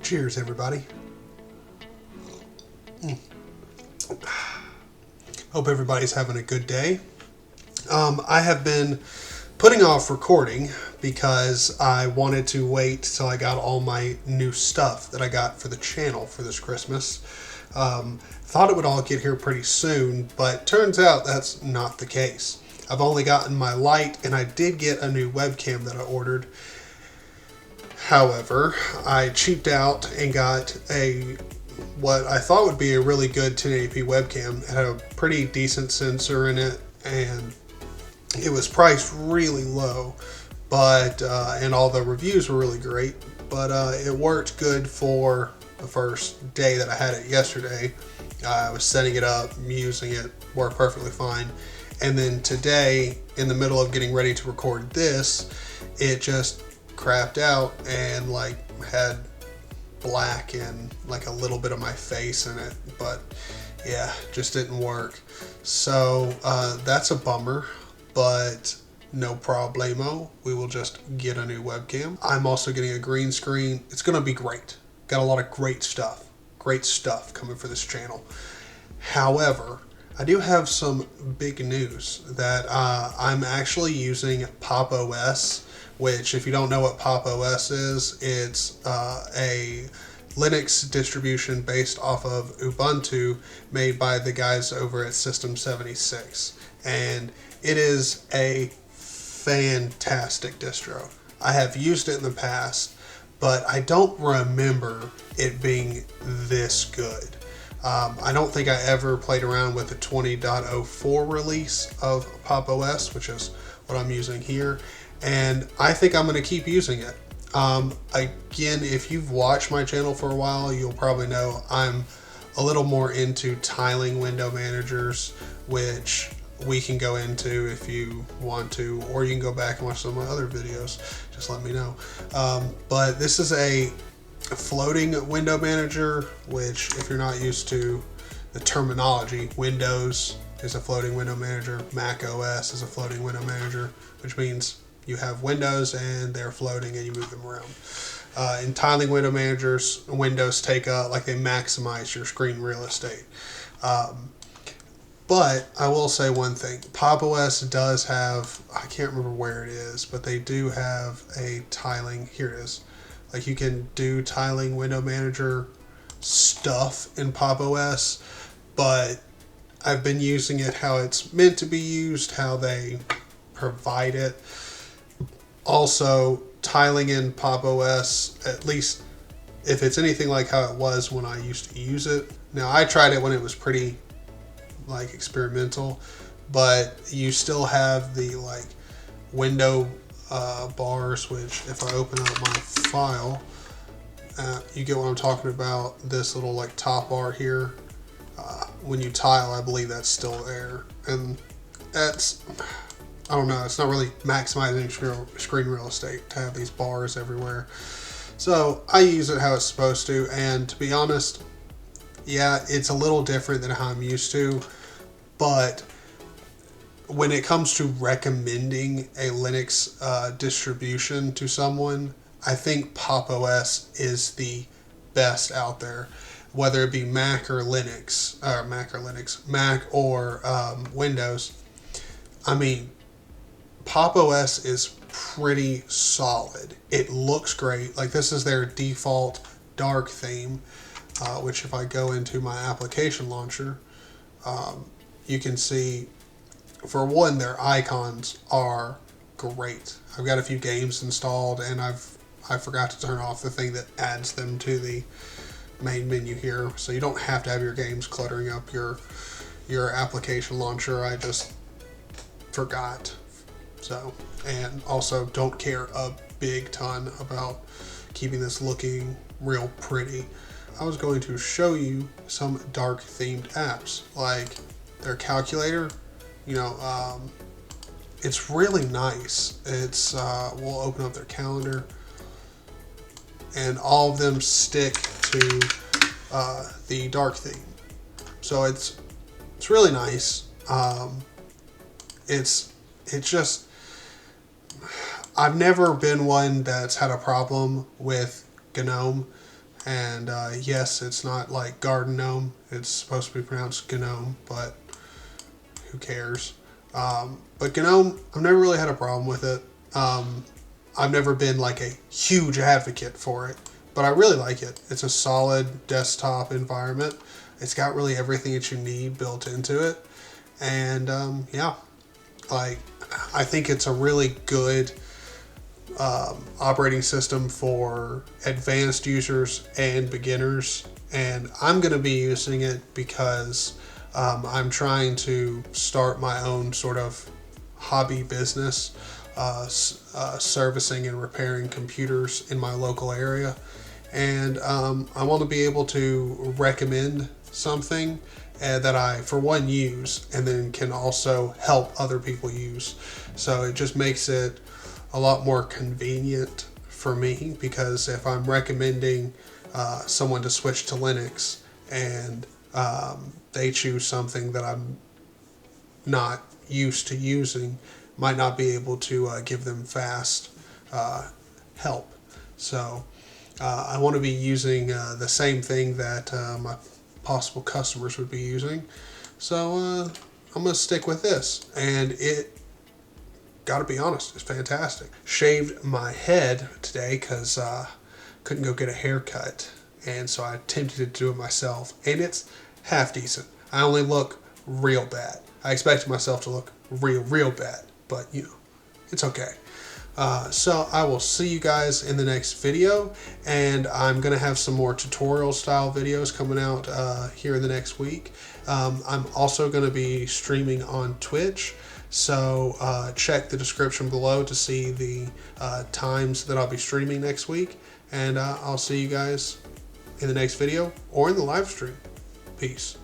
Cheers, everybody. Hope everybody's having a good day. I have been putting off recording because I wanted to wait till I got all my new stuff that I got for the channel for this Christmas. Thought it would all get here pretty soon, but turns out that's not the case. I've only gotten my light, and I did get a new webcam that I ordered. However, I cheaped out and got what I thought would be a really good 1080p webcam. It had a pretty decent sensor in it, and it was priced really low, but and all the reviews were really great, but it worked good for the first day that I had it yesterday. I was setting it up, using it, worked perfectly fine. And then today, in the middle of getting ready to record this, it just crapped out and like had black and like a little bit of my face in it, but yeah, just didn't work. So that's a bummer, but no problemo. We will just get a new webcam. I'm also getting a green screen. It's gonna be great. Got a lot of great stuff coming for this channel. However, I do have some big news that I'm actually using Pop! OS, which, if you don't know what Pop! OS is, it's a Linux distribution based off of Ubuntu made by the guys over at System 76. And it is a fantastic distro. I have used it in the past, but I don't remember it being this good. I don't think I ever played around with the 20.04 release of Pop! OS, which is what I'm using here, and I think I'm going to keep using it. Again, if you've watched my channel for a while, you'll probably know I'm a little more into tiling window managers, which we can go into if you want to, or you can go back and watch some of my other videos. Just let me know. But this is a floating window manager, which, if you're not used to the terminology, Windows is a floating window manager, Mac OS is a floating window manager, which means you have windows and they're floating and you move them around. In tiling window managers, windows take up, like, they maximize your screen real estate. But I will say one thing, Pop! OS does have, I can't remember where it is, but they do have a tiling, here it is. Like, you can do tiling window manager stuff in Pop! OS, but I've been using it how it's meant to be used, how they provide it. Also, tiling in Pop! OS, at least if it's anything like how it was when I used to use it. Now, I tried it when it was pretty like experimental, but you still have the like window bars, which if I open up my file, you get what I'm talking about. This little like top bar here, when you tile, I believe that's still there, and that's, I don't know, it's not really maximizing screen real estate to have these bars everywhere. So I use it how it's supposed to, and to be honest, yeah, it's a little different than how I'm used to, but when it comes to recommending a Linux distribution to someone, I think Pop! OS is the best out there, whether it be Mac or Linux, or Mac or Windows. I mean, Pop! OS is pretty solid. It looks great. Like, this is their default dark theme, which if I go into my application launcher, you can see, for one, their icons are great. I've got a few games installed, and I forgot to turn off the thing that adds them to the main menu here, so you don't have to have your games cluttering up your application launcher. I just forgot. So, and also don't care a big ton about keeping this looking real pretty. I was going to show you some dark themed apps, like their calculator. You know, it's really nice. It's we'll open up their calendar, and all of them stick to the dark theme. So it's really nice. It's just, I've never been one that's had a problem with GNOME, And yes, it's not like Garden Gnome. It's supposed to be pronounced GNOME, but who cares? But GNOME, I've never really had a problem with it. I've never been like a huge advocate for it, but I really like it. It's a solid desktop environment. It's got really everything that you need built into it. And yeah, like I think it's a really good operating system for advanced users and beginners. And I'm going to be using it because I'm trying to start my own sort of hobby business, servicing and repairing computers in my local area. And I want to be able to recommend something that I, for one, use, and then can also help other people use. So it just makes it a lot more convenient for me, because if I'm recommending someone to switch to Linux and they choose something that I'm not used to using, might not be able to give them fast help. So I want to be using the same thing that my possible customers would be using. So I'm going to stick with this. And it, gotta be honest, it's fantastic. Shaved my head today because couldn't go get a haircut. And so I attempted to do it myself. And it's half decent. I only look real bad. I expected myself to look real bad. But, you know, it's okay. So I will see you guys in the next video, and I'm going to have some more tutorial style videos coming out here in the next week. I'm also going to be streaming on Twitch, so check the description below to see the times that I'll be streaming next week, and I'll see you guys in the next video or in the live stream. Peace.